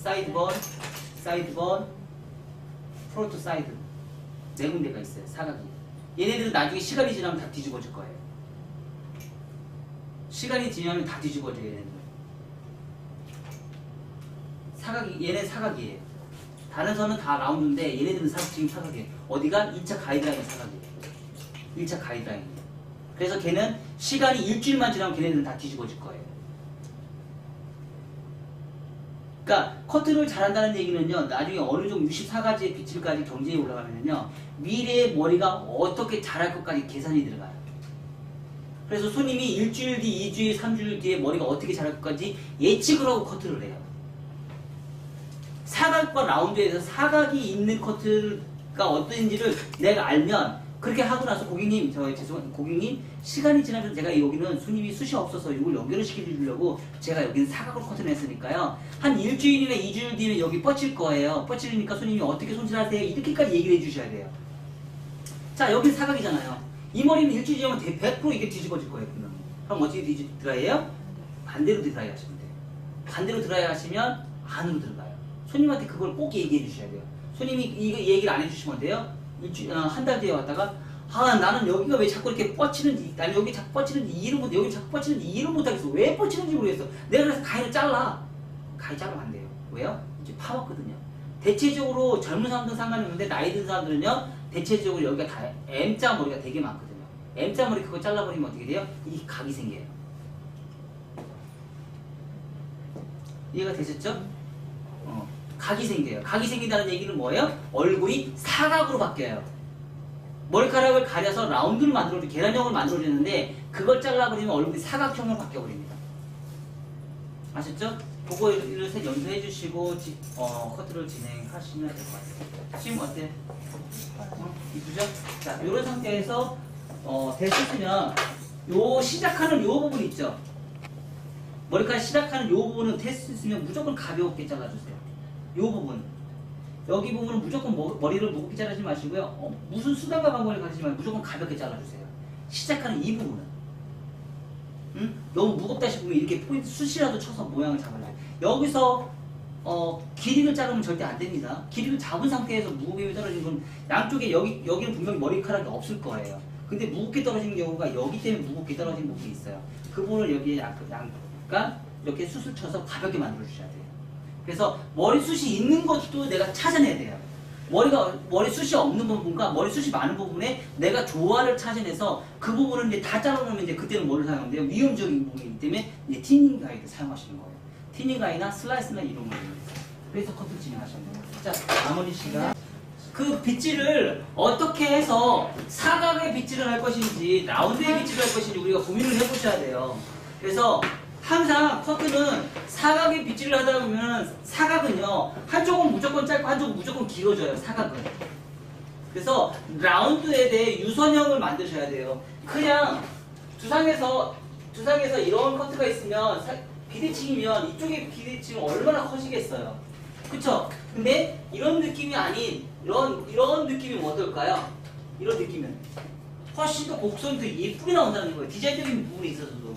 사이드번, 프론트 사이드. 네 군데가 있어요. 사각이. 얘네들은 나중에 시간이 지나면 다 뒤집어질 거예요. 시간이 지나면 다 뒤집어져요. 얘네들은. 얘네 사각이에요. 다른 선은 다 라운드인데 얘네들은 지금 사각이에요. 어디가? 2차 가이드라인 사각이에요. 1차 가이드라인이에요. 그래서 걔는 시간이 일주일만 지나면 걔네들은 다 뒤집어질 거예요. 그러니까 커트를 잘한다는 얘기는요, 나중에 어느 정도 64가지의 빛을까지 경제에 올라가면요, 미래의 머리가 어떻게 잘할 것까지 계산이 들어가요. 그래서 손님이 일주일 뒤, 2주일, 3주일 뒤에 머리가 어떻게 잘할 것까지 예측을 하고 커트를 해요. 사각과 라운드에서 사각이 있는 커트가 어떤지를 내가 알면, 그렇게 하고 나서 고객님, 고객님, 시간이 지나면서 제가 여기는 손님이 숱이 없어서 이걸 연결을 시켜주려고 제가 여기는 사각으로 커트를 했으니까요. 한 일주일이나 2주일 뒤에 여기 뻗칠 거예요. 뻗치니까 손님이 어떻게 손질하세요? 이렇게까지 얘기를 해주셔야 돼요. 자, 여기는 사각이잖아요. 이 머리는 일주일 지나면 100% 이게 뒤집어질 거예요. 그럼 어떻게 드라이해요? 반대로 드라이 하시면 돼요. 반대로 드라이 하시면 안으로 들어가요. 손님한테 그걸 꼭 얘기해 주셔야 돼요. 손님이 이거 얘기를 안 해주시면 돼요. 한 달 뒤에 왔다가 나는 여기가 왜 자꾸 이렇게 뻗치는지, 난 여기 자꾸 뻗치는지 이해를 못해. 여기 자꾸 뻗치는지 이해를 못하겠어. 왜 뻗치는지 모르겠어. 내가 그래서 가위를 잘라. 가위 자르면 안 돼요. 왜요? 이제 파먹거든요. 대체적으로 젊은 사람들은 상관이 없는데 나이 든 사람들은요, 대체적으로 여기가 다 M자 머리가 되게 많거든요. M자 머리 그거 잘라버리면 어떻게 돼요? 이 각이 생겨요. 이해가 되셨죠? 각이 생겨요. 각이 생긴다는 얘기는 뭐예요? 얼굴이 사각으로 바뀌어요. 머리카락을 가려서 라운드를 만들어주고 계란형을 만들어주는데 그걸 잘라버리면 얼굴이 사각형으로 바뀌어버립니다. 아셨죠? 그거를 셋 연주해 주시고 커트를 진행하시면 될 것 같아요. 지금 어때? 이쁘죠? 자, 이런 상태에서 됐으면 요 시작하는 요 부분 있죠? 머리카락 시작하는 요 부분은 됐으면 무조건 가볍게 잘라주세요. 요 부분, 여기 부분은 무조건 머리를 무겁게 자르지 마시고요. 무슨 수단과 방법을 가지지 말고 무조건 가볍게 잘라주세요. 시작하는 이 부분은, 너무 무겁다 싶으면 이렇게 포인트 숱이라도 쳐서 모양을 잡아줘요. 여기서 길이를 자르면 절대 안 됩니다. 길이를 잡은 상태에서 무게가 떨어진 건 양쪽에 여기는 분명히 머리카락이 없을 거예요. 근데 무겁게 떨어지는 경우가 여기 때문에 무겁게 떨어진 부분이 있어요. 그 부분을 여기에 약간 이렇게 숱을 쳐서 가볍게 만들어 주셔야 돼요. 그래서 머리숱이 있는 것도 내가 찾아내야 돼요. 머리숱이 없는 부분과 머리숱이 많은 부분에 내가 조화를 찾아내서 그 부분을 이제 다 잘라놓으면 이제 그때는 뭐를 사용하면 돼요? 위험적인 부분이기 때문에 이제 티닝 가이드 사용하시는 거예요. 티닝 가이드나 슬라이스나 이런 거예요. 그래서 커트 진행하시면 돼요. 자, 나머지 시간. 그 빗질을 어떻게 해서 사각의 빗질을 할 것인지 라운드의 빗질을 할 것인지 우리가 고민을 해보셔야 돼요. 그래서 항상 커트는 사각의 빗질을 하다 보면 사각은요, 한쪽은 무조건 짧고 한쪽은 무조건 길어져요. 사각은. 그래서 라운드에 대해 유선형을 만드셔야 돼요. 그냥 두상에서 이런 커트가 있으면 비대칭이면 이쪽에 비대칭은 얼마나 커지겠어요. 그쵸? 근데 이런 느낌이 아닌 이런 느낌이면 어떨까요? 이런 느낌은 훨씬 더 곡선이 더 예쁘게 나온다는 거예요. 디자인적인 부분이 있어서도.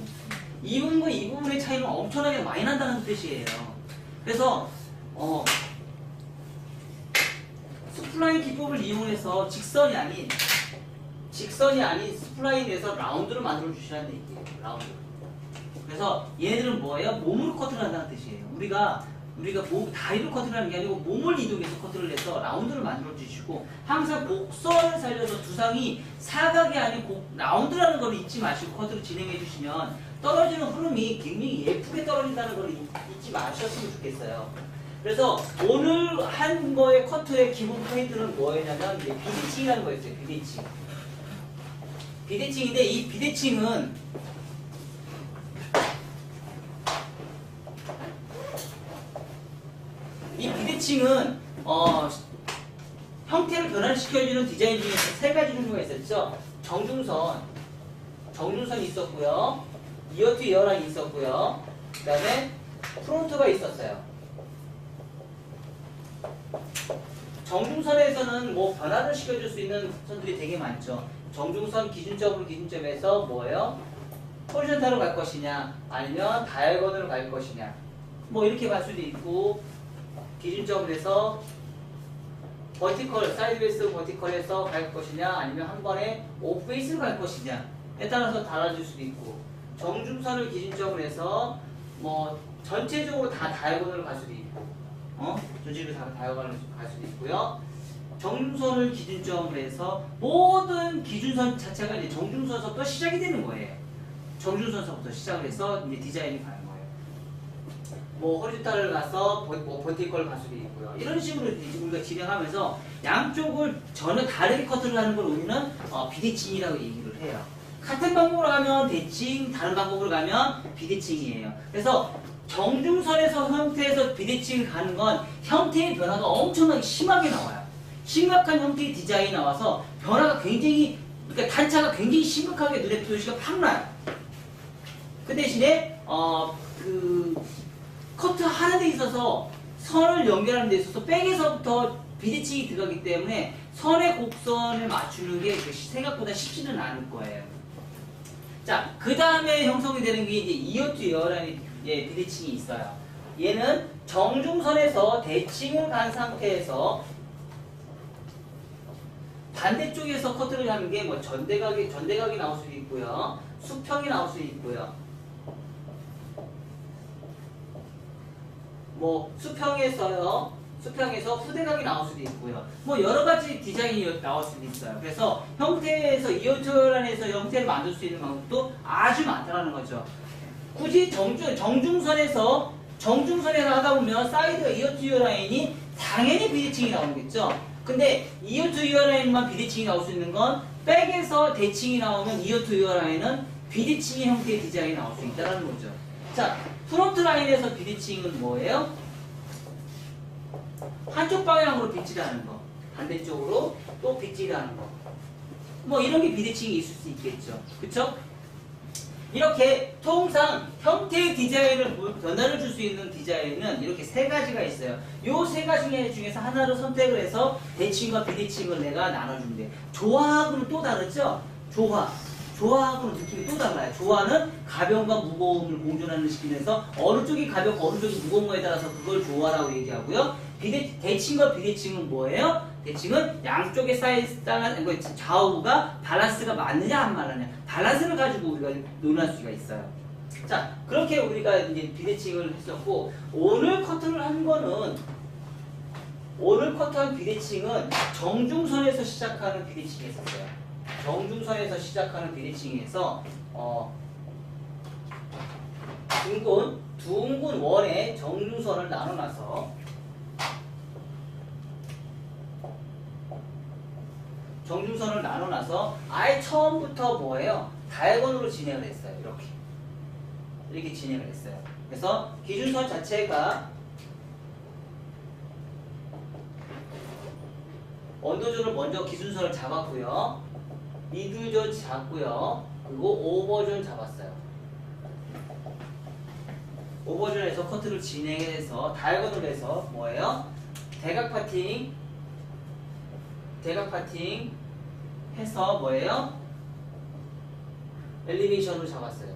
이 부분과 이 부분의 차이는 엄청나게 많이 난다는 뜻이에요. 그래서 스플라인 기법을 이용해서 직선이 아닌 스플라인에서 라운드를 만들어 주시라는 얘기예요. 라운드. 그래서 얘네들은 뭐예요? 몸으로 커트를 한다는 뜻이에요. 우리가 다리로 커트를 하는 게 아니고 몸을 이동해서 커트를 해서 라운드를 만들어 주시고, 항상 곡선을 살려서 두상이 사각이 아닌 라운드라는 걸 잊지 마시고 커트를 진행해 주시면 떨어지는 흐름이 굉장히 예쁘게 떨어진다는 걸 잊지 마셨으면 좋겠어요. 그래서 오늘 한 거의 커트의 기본 포인트는 뭐였냐면 이제 비대칭이라는 거였어요. 비대칭인데 이 비대칭은 형태를 변화시켜주는 디자인 중에서 세 가지 종류가 있었죠. 정중선이 있었고요. 이어 투 이어랑이 있었고요. 그 다음에 프론트가 있었어요. 정중선에서는 뭐 변화를 시켜줄 수 있는 선들이 되게 많죠. 정중선 기준점에서 뭐예요? 호리존탈로 갈 것이냐, 아니면 다이아곤으로 갈 것이냐, 뭐 이렇게 갈 수도 있고, 기준점을 해서 버티컬, 사이드 베이스 버티컬에서 갈 것이냐 아니면 한 번에 오프 베이스로 갈 것이냐에 따라서 달라질 수도 있고, 정중선을 기준점으로 해서 뭐 전체적으로 다 다이아고널로 갈 수도 있고, 전체적으로 다 다이아고널로 갈 수도 있고요. 정중선을 기준점으로 해서 모든 기준선 자체가 이제 정중선서부터 시작이 되는 거예요. 정중선서부터 시작을 해서 이제 디자인이 가는 거예요. 뭐 호리조탈을 가서 뭐 버티컬을 갈 수도 있고요. 이런 식으로 이제 우리가 진행하면서 양쪽을 전혀 다르게 커트를 하는 걸 우리는 비대칭이라고 얘기를 해요. 같은 방법으로 가면 대칭, 다른 방법으로 가면 비대칭이에요. 그래서 정중선에서 형태에서 비대칭을 가는 건 형태의 변화가 엄청나게 심하게 나와요. 심각한 형태의 디자인이 나와서 변화가 굉장히, 그러니까 단차가 굉장히 심각하게 눈에 표시가 팍 나요. 그 대신에 그 커트 하는 데 있어서 선을 연결하는 데 있어서 백에서부터 비대칭이 들어가기 때문에 선의 곡선을 맞추는 게 생각보다 쉽지는 않을 거예요. 자, 그 다음에 형성이 되는 게 이제 이어 투 이어라는 비대칭이 있어요. 얘는 정중선에서 대칭을 간 상태에서 반대쪽에서 커트를 하는 게 뭐 전대각이 나올 수도 있고요. 수평이 나올 수도 있고요. 뭐 수평에서 후대각이 나올 수도 있고요. 뭐 여러 가지 디자인이 나올 수도 있어요. 그래서 형태에서 이어투어란에서 형태를 만들 수 있는 방법도 아주 많다는 거죠. 굳이 정중선에서 하다 보면 사이드 이어투어 라인이 당연히 비대칭이 나오겠죠. 근데 이어투어 라인만 비대칭이 나올 수 있는 건 백에서 대칭이 나오면 이어투어 라인은 비대칭의 형태의 디자인이 나올 수 있다는 거죠. 자, 프론트 라인에서 비대칭은 뭐예요? 한쪽 방향으로 빗질을 하는 거, 반대쪽으로 또 빗질을 하는 거. 뭐 이런 게 비대칭이 있을 수 있겠죠. 그쵸? 이렇게 통상 형태의 디자인을 변화를 줄 수 있는 디자인은 이렇게 세 가지가 있어요. 요 세 가지 중에서 하나를 선택을 해서 대칭과 비대칭을 내가 나눠준대. 조화하고는 또 다르죠? 조화하고는 느낌이 또 달라요. 조화는 가벼움과 무거움을 공존하는 시키면서 어느 쪽이 가볍고 어느 쪽이 무거운 거에 따라서 그걸 조화라고 얘기하고요. 대칭과 비대칭은 뭐예요? 대칭은 양쪽의 사이즈 좌우가 밸런스가 맞느냐 안 맞느냐, 밸런스를 가지고 우리가 논할 수가 있어요. 자, 그렇게 우리가 이제 비대칭을 했었고, 오늘 커트한 비대칭은 정중선에서 시작하는 비대칭이었어요. 정중선에서 시작하는 비대칭에서 둥근 원의 정중선을 나눠놔서 아예 처음부터 뭐예요? 다이아곤으로 진행을 했어요. 이렇게 진행을 했어요. 그래서 기준선 자체가 언더존을 먼저 기준선을 잡았고요. 미들존 잡고요. 그리고 오버존 잡았어요. 오버존에서 커트를 진행해서 다이아곤으로 해서 뭐예요? 대각 파팅 해서 뭐예요? 엘리베이션을 잡았어요.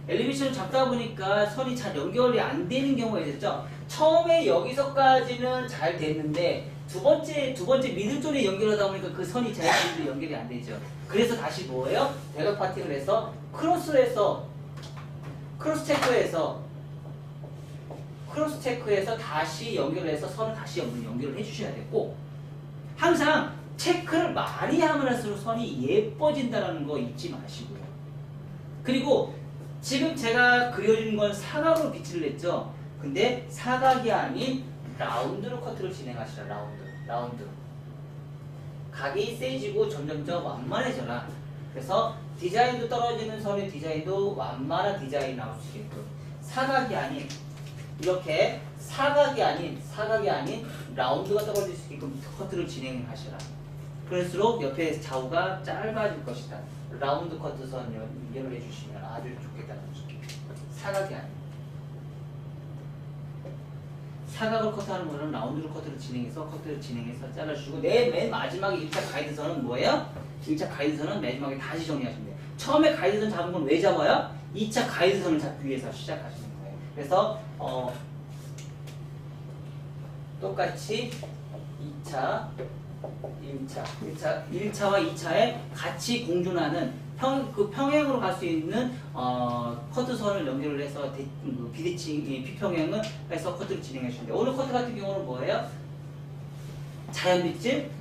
엘리베이션을 잡다 보니까 선이 잘 연결이 안 되는 경우가 있었죠. 처음에 여기서까지는 잘 됐는데 두 번째 미들존에 연결하다 보니까 그 선이 잘 연결이 안 되죠. 그래서 다시 뭐예요? 대각 파팅을 해서 크로스 체크해서 다시 연결해서 선을 다시 연결을 해주셔야 되고, 항상 체크를 많이 하면 할수록 선이 예뻐진다는 거 잊지 마시고요. 그리고 지금 제가 그려준 건 사각으로 빗질을 했죠. 근데 사각이 아닌 라운드로 커트를 진행하시라. 라운드. 각이 세지고 점점점 완만해져라. 그래서 디자인도 떨어지는 선의 디자인도 완만한 디자인이 나올 수 있게끔, 사각이 아닌 라운드가 떨어질 수 있게끔 커트를 진행하시라. 그럴수록 옆에 좌우가 짧아질 것이다. 라운드 커트선 연결을 해주시면 아주 좋겠다는 거죠. 사각이 아닌. 사각을 커트하는 거는 라운드로 커트를 진행해서 잘라주시고, 맨 마지막에 1차 가이드선은 뭐예요? 1차 가이드선은 마지막에 다시 정리하시면 돼요. 처음에 가이드선 잡은 건 왜 잡아요? 2차 가이드선을 잡기 위해서 시작하시는 거예요. 그래서 똑같이 2차, 1차와 2차에 같이 공존하는 그 평행으로 갈 수 있는 커트선을 연결을 해서 비대칭, 비평행을 해서 커트를 진행해 주는데 오늘 커트 같은 경우는 뭐예요? 자연빗질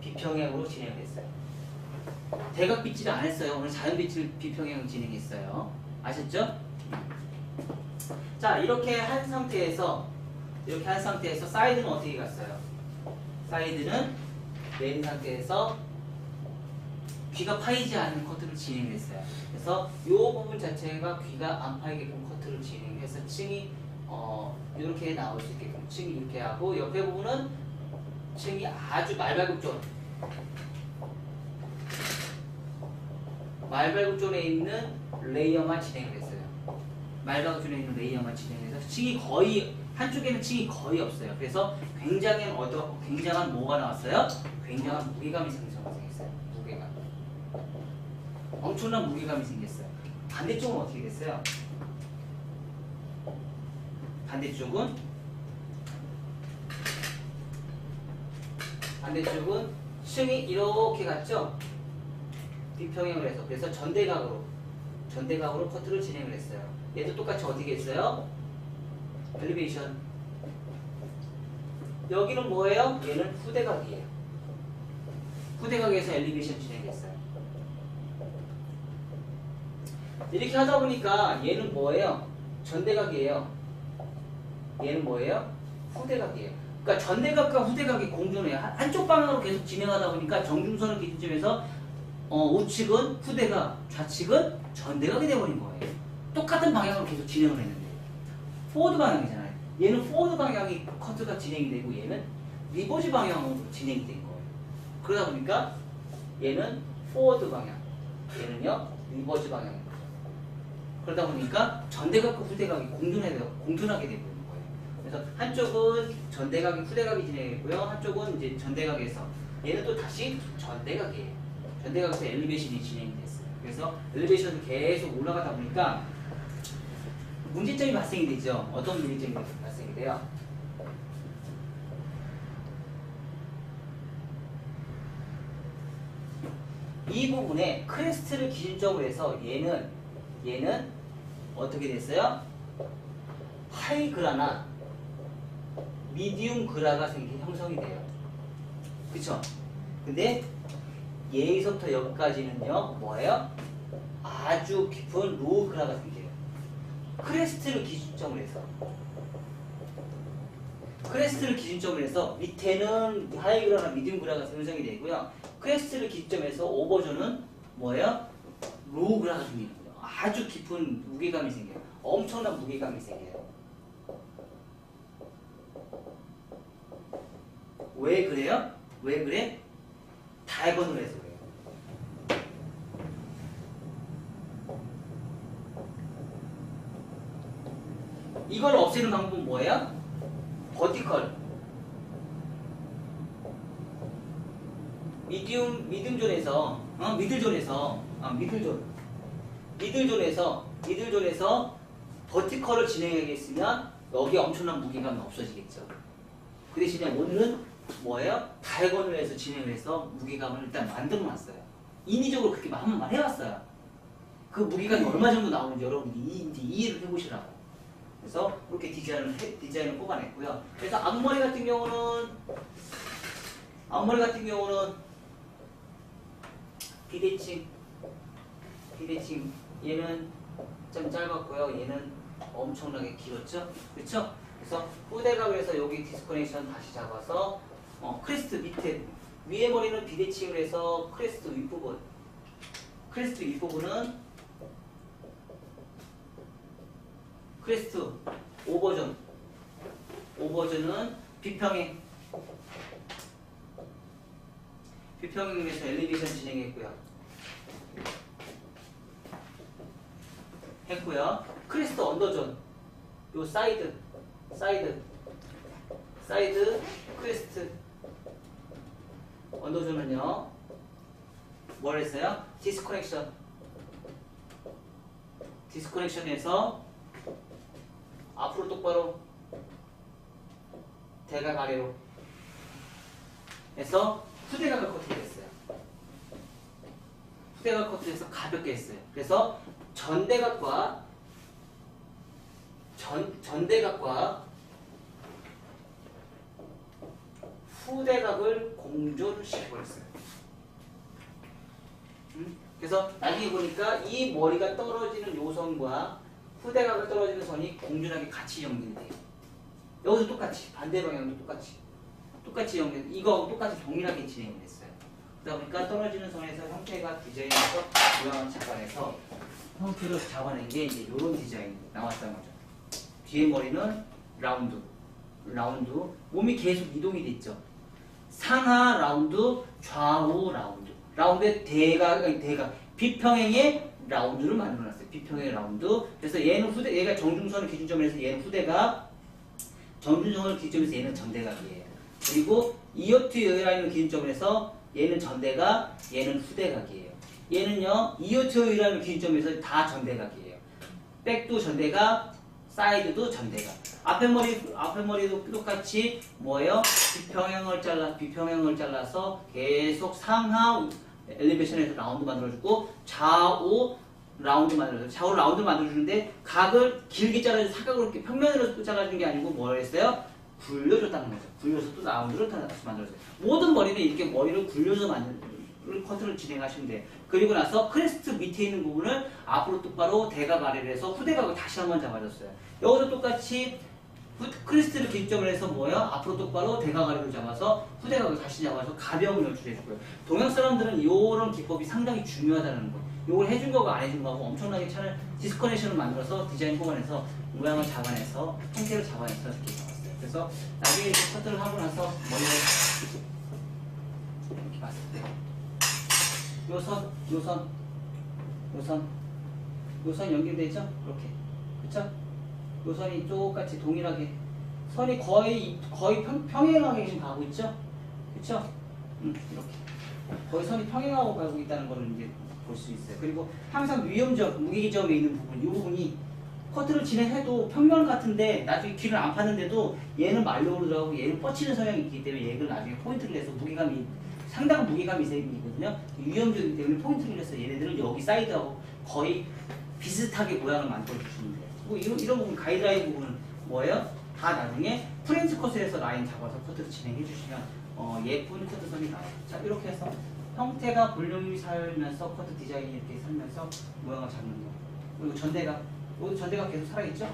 비평행으로 진행했어요. 대각빗질을 안 했어요. 오늘 자연빗질 비평행을 진행했어요. 아셨죠? 자, 이렇게 한 상태에서 사이드는 어떻게 갔어요? 사이드는 내린 상태에서 귀가 파이지 않는 커트를 진행했어요. 그래서 이 부분 자체가 귀가 안 파이게끔 커트를 진행해서 층이 이렇게 나올 수 있게끔 층이 이렇게 하고 옆에 부분은 층이 아주 말발굽존에 있는 레이어만 진행을 했어요. 말발굽존에 있는 레이어만 진행해서 층이 거의 한쪽에는 층이 거의 없어요. 그래서 굉장한 뭐가 나왔어요? 굉장한 무게감이 생겼어요. 무게감. 엄청난 무게감이 생겼어요. 반대쪽은 어떻게 됐어요? 반대쪽은 층이 이렇게 갔죠? 비평행을 해서 그래서 전대각으로 커트를 진행을 했어요. 얘도 똑같이 어떻게 했어요? 엘리베이션. 여기는 뭐예요? 얘는 후대각이에요. 후대각에서 엘리베이션 진행했어요. 이렇게 하다 보니까 얘는 뭐예요? 전대각이에요. 얘는 뭐예요? 후대각이에요. 그러니까 전대각과 후대각이 공존해요. 한쪽 방향으로 계속 진행하다 보니까 정중선을 기준점에서 우측은 후대각, 좌측은 전대각이 되어버린 거예요. 똑같은 방향으로 계속 진행을 했는데 포워드 방향이잖아요. 얘는 포워드 방향이 커트가 진행이 되고 얘는 리버스 방향으로 진행이 된 거예요. 그러다 보니까 얘는 포워드 방향, 얘는요 리버스 방향입니다. 그러다 보니까 전대각과 후대각이 공존하게 되고 있는 거예요. 그래서 한쪽은 전대각이 후대각이 진행했고요. 한쪽은 이제 전대각에서 얘는 또 다시 전대각이에요. 전대각에서 엘리베이션이 진행이 됐어요. 그래서 엘리베이션이 계속 올라가다 보니까 문제점이 발생이 되죠. 어떤 문제점이 발생이 돼요? 이 부분에 크레스트를 기준점으로 해서 얘는 어떻게 됐어요? 하이 그라나 미디움 그라가 형성이 돼요. 그쵸? 근데 여기서부터 여기까지는요 뭐예요? 아주 깊은 로우 그라가 생겨요. 크레스트를 기준점으로 해서 밑에는 하이 그라나 미디움 그라가 형성이 되고요. 크레스트를 기준점에서 오버존은 뭐예요? 로우 그라가 생기는 거예요. 아주 깊은 무게감이 생겨요. 엄청난 무게감이 생겨요. 왜 그래요? 왜 그래? 다이아곤으로 해서 그래요. 이걸 없애는 방법은 뭐예요? 버티컬. 미들존에서 버티컬을 진행하겠으면 여기 엄청난 무게감이 없어지겠죠. 그 대신에 오늘은 뭐예요? 다이아곤을 해서 진행을 해서 무게감을 일단 만들어 놨어요. 인위적으로 그렇게 한 번만 해왔어요. 그 무게감이 얼마 정도 나오는지 여러분들이 이해를 해보시라고. 그래서 그렇게 디자인을 뽑아냈고요. 그래서 앞머리 같은 경우는 비대칭 얘는 좀 짧았고요. 얘는 엄청나게 길었죠. 그렇죠? 그래서 후대각에서 여기 디스커넥션 다시 잡아서 크레스트 밑에 위에 머리는 비대칭을 해서 크레스트 윗부분은 크레스트 오버존은 비평행에서 엘리베이션 진행했고요. 크레스트 언더존 요 사이드 크레스트 언더존은요 뭘 했어요? 디스커넥션 디스커넥션에서 앞으로 똑바로 대각 아래로 해서 후대각을 커트했어요. 후대각 커트해서 가볍게 했어요. 그래서 전대각과 후대각을 공존을 시켜버렸어요. 그래서 나중에 보니까 이 머리가 떨어지는 요선과 후대각을 떨어지는 선이 공존하게 같이 연결돼요. 여기도 똑같이 반대 방향도 똑같이 연결. 이거 똑같이 동일하게 진행을 했어요. 그러다 보니까 떨어지는 선에서 형태가 디자인해서 모양을 잡아내서 형태를 잡아낸 게 이제 이런 디자인이 나왔다는 거죠. 뒤에 머리는 라운드, 몸이 계속 이동이 됐죠. 상하 라운드, 좌우 라운드. 라운드의 대각, 비평행의 라운드를 만들어놨어요. 비평행의 라운드. 그래서 얘는 얘가 정중선을 기준점으로 해서 얘는 후대각, 정중선을 기준점으로 해서 얘는 전대각이에요. 그리고 이어트 여유라인을 기준점으로 해서 얘는 전대각, 얘는 후대각이에요. 얘는요, 이어트 여유라인을 기준점에서 다 전대각이에요. 백도 전대각, 사이드도 전대각. 앞에 머리도 똑같이 뭐예요? 비평형을 잘라서 계속 상하 엘리베이션에서 라운드 만들어주고 좌우 라운드 만들어주는데 각을 길게 잘라서 사각으로 이렇게 평면으로 잘라주는 게 아니고 뭘 했어요? 굴려줬다는 거죠. 굴려서 또 라운드를 다시 만들어줘요. 모든 머리는 이렇게 머리를 굴려서 커트를 진행하시면 돼요. 그리고 나서 크레스트 밑에 있는 부분을 앞으로 똑바로 대각 아래로 해서 후대각을 다시 한번 잡아줬어요. 여기도 똑같이 크레스트를 기점으로 해서 뭐예요? 앞으로 똑바로 대각 아래로 잡아서 후대각을 다시 잡아서 가벼움을 연출해주고요. 동양 사람들은 이런 기법이 상당히 중요하다는 거. 이걸 해준 거가 안 해준 거하고 엄청나게 차라리 디스커넥션을 만들어서 디자인 호반에서 모양을 잡아내서 형태를 잡아내서 이렇게 잡았어요. 그래서 나중에 이렇게 커트를 하고 나서 머리를 이렇게 봤을 때 요선 연결되죠? 이렇게. 그쵸? 요선이 똑같이 동일하게 선이 거의 평행하게 지금 가고 있죠? 그쵸? 이렇게. 거의 선이 평행하고 가고 있다는 거를 이제 볼 수 있어요. 그리고 항상 위험적, 무게점에 있는 부분, 이 부분이 커트를 진행해도 평면 같은데 나중에 길을 안 파는데도 얘는 말려오르 들어가고 얘는 뻗치는 성향이 있기 때문에 얘를 나중에 포인트를 내서 상당한 무게감이 생기거든요. 위험적이기 때문에 포인트를 내서 얘네들은 여기 사이드하고 거의 비슷하게 모양을 만들어 주시면 돼요. 뭐 이런 부분, 가이드라인 부분은 뭐예요? 다 나중에 프렌치 컷에서 라인 잡아서 커트를 진행해 주시면 예쁜 커트선이 나와요. 자, 이렇게 해서 형태가 볼륨이 살면서 커트 디자인이 이렇게 살면서 모양을 잡는 거. 그리고 전대각, 여기 전대각 계속 살아있죠?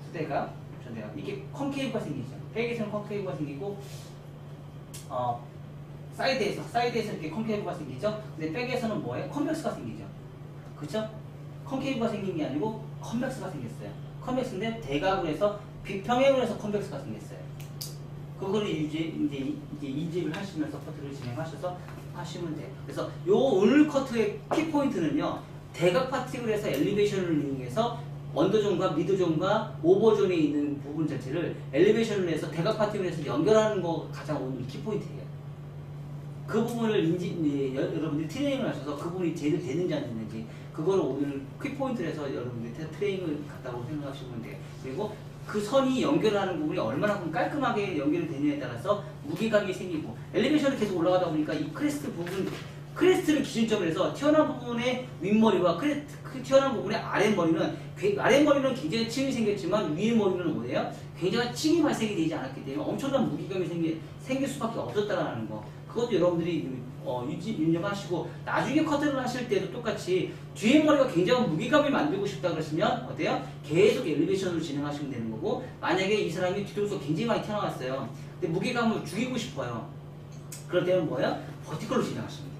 후대각, 전대각. 이게 콘케이브가 생기죠. 백에서는 콘케이브가 생기고 사이드에서 이렇게 콘케이브가 생기죠. 근데 백에서는 뭐예요? 컨벡스가 생기죠. 그쵸? 콘케이브가 생긴 게 아니고 컨벡스가 생겼어요. 컨벡스인데 대각으로 해서 비평행으로 해서 컨벡스가 생겼어요. 그거를 이제 인지를 하시면서 커트를 진행하셔서 하시면 돼요. 그래서 요 오늘 커트의 키포인트는요, 대각 파팅을 해서 엘리베이션을 이용해서 언더존과 미드존과 오버존에 있는 부분 자체를 엘리베이션을 해서 대각 파팅을 해서 연결하는 거 가장 오늘 키포인트예요. 그 부분을 여러분들이 트레이닝을 하셔서 그 부분이 제대로 되는지 안 되는지 그거를 오늘 퀵포인트를 해서 여러분들이 트레이닝을 갔다고 생각하시면 돼요. 그리고 그 선이 연결하는 부분이 얼마나 깔끔하게 연결이 되느냐에 따라서 무게감이 생기고 엘리베이션을 계속 올라가다 보니까 이 크레스트를 기준점으로 해서 튀어나온 부분의 윗머리와 튀어나온 부분의 아랫머리는 굉장히 층이 생겼지만 위의 머리는 뭐예요? 굉장한 층이 발생이 되지 않았기 때문에 엄청난 무게감이 생길 수밖에 없었다는 거. 그것도 여러분들이 유념하시고 나중에 커트를 하실 때도 똑같이 뒤에 머리가 굉장한 무게감을 만들고 싶다 그러시면 어때요? 계속 엘리베이션으로 진행하시면 되는 거고, 만약에 이 사람이 뒤통수가 굉장히 많이 튀어나왔어요. 근데 무게감을 죽이고 싶어요. 그럴 때는 뭐예요? 버티컬로 진행하시면 돼요.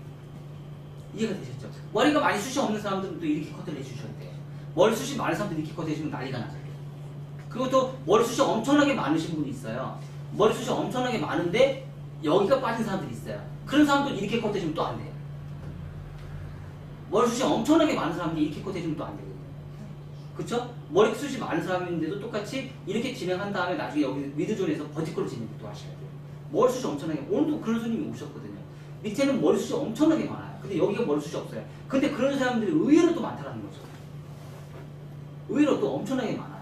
이해가 되셨죠? 머리가 많이 숱이 없는 사람들은 또 이렇게 커트를 해주셔야 돼요. 머리 숱이 많은 사람들이 이렇게 커트 해주면 난리가 나죠. 그리고 또 머리 숱이 엄청나게 많으신 분이 있어요. 머리 숱이 엄청나게 많은데 여기가 빠진 사람들이 있어요. 그런 사람도 이렇게 커트 해주면 또 안 돼요. 머리숱이 엄청나게 많은 사람들이 이렇게 커트 해주면 또 안 되거든요. 그쵸? 머리숱이 많은 사람인데도 똑같이 이렇게 진행한 다음에 나중에 여기 미드존에서 버티컬로 진행도 하셔야 돼요. 머리숱이 엄청나게, 오늘도 그런 손님이 오셨거든요. 밑에는 머리숱이 엄청나게 많아요. 근데 여기가 머리숱이 없어요. 근데 그런 사람들이 의외로 또 많다는 거죠. 의외로 또 엄청나게 많아요.